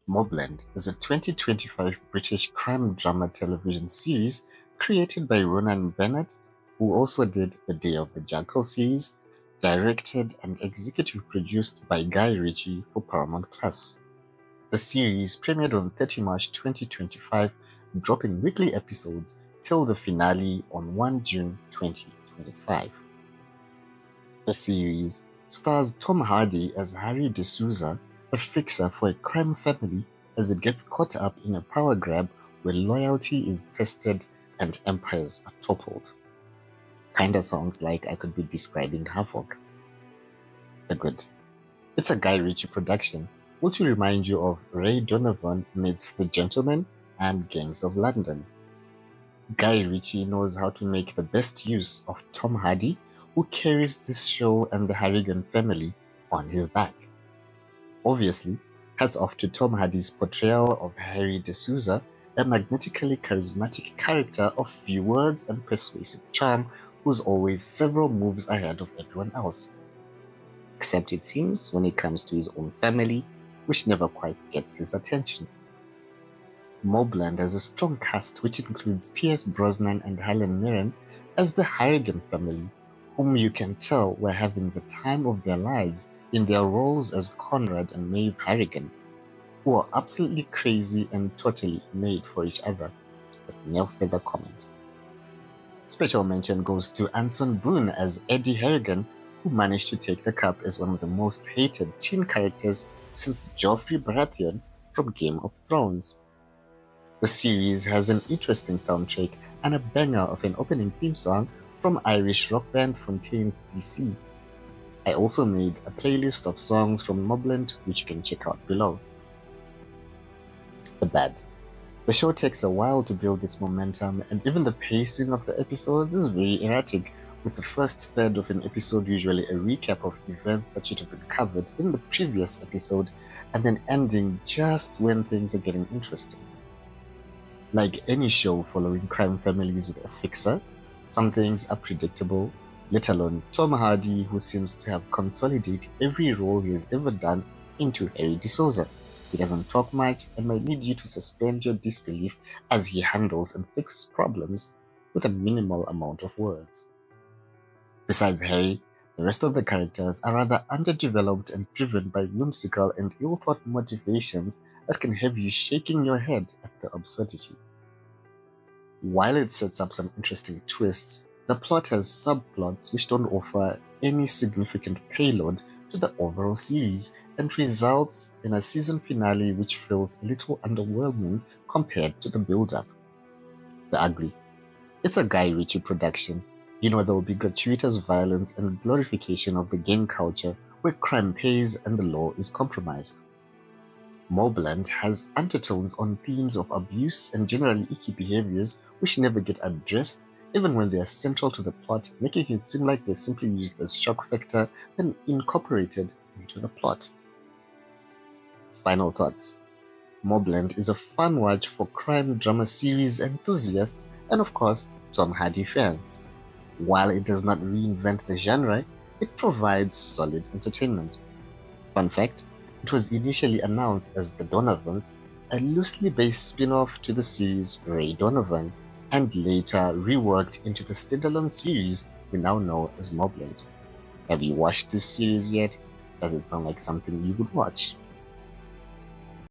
Mobland is a 2025 British crime drama television series created by Ronan Bennett, who also did the Day of the Jackal series, directed and executive produced by Guy Ritchie for Paramount Plus. The series premiered on 30 March 2025, dropping weekly episodes till the finale on 1 June 2025. The series stars Tom Hardy as Harry Da Souza, a fixer for a crime family as it gets caught up in a power grab where loyalty is tested and empires are toppled. Kinda sounds like I could be describing Havoc. The good. It's a Guy Ritchie production, which will remind you of Ray Donovan meets The Gentleman and Gangs of London. Guy Ritchie knows how to make the best use of Tom Hardy, who carries this show and the Harrigan family on his back. Obviously, hats off to Tom Hardy's portrayal of Harry Da Souza, a magnetically charismatic character of few words and persuasive charm who's always several moves ahead of everyone else. Except it seems when it comes to his own family, which never quite gets his attention. Mobland has a strong cast which includes Pierce Brosnan and Helen Mirren as the Harrigan family, whom you can tell were having the time of their lives in their roles as Conrad and Maeve Harrigan, who are absolutely crazy and totally made for each other, but no further comment. Special mention goes to Anson Boone as Eddie Harrigan, who managed to take the cup as one of the most hated teen characters since Joffrey Baratheon from Game of Thrones. The series has an interesting soundtrack and a banger of an opening theme song from Irish rock band Fontaines DC. I also made a playlist of songs from Mobland which you can check out below. The bad. The show takes a while to build its momentum, and even the pacing of the episodes is very erratic, with the first third of an episode usually a recap of events that should have been covered in the previous episode, and then ending just when things are getting interesting. Like any show following crime families with a fixer, some things are predictable, let alone Tom Hardy, who seems to have consolidated every role he has ever done into Harry Da Souza. He doesn't talk much and might need you to suspend your disbelief as he handles and fixes problems with a minimal amount of words. Besides Harry, the rest of the characters are rather underdeveloped and driven by whimsical and ill-thought motivations that can have you shaking your head at the absurdity. While it sets up some interesting twists, the plot has subplots which don't offer any significant payload to the overall series and results in a season finale which feels a little underwhelming compared to the build-up. The ugly. It's a Guy Ritchie production. You know there will be gratuitous violence and glorification of the gang culture where crime pays and the law is compromised. Mobland has undertones on themes of abuse and generally icky behaviors which never get addressed even when they are central to the plot, making it seem like they're simply used as shock factor and incorporated into the plot. Final thoughts. Mobland is a fun watch for crime drama series enthusiasts and of course Tom Hardy fans. While it does not reinvent the genre, it provides solid entertainment. Fun fact, it was initially announced as The Donovans, a loosely based spin-off to the series Ray Donovan, and later reworked into the standalone series we now know as Mobland. Have you watched this series yet? Does it sound like something you would watch?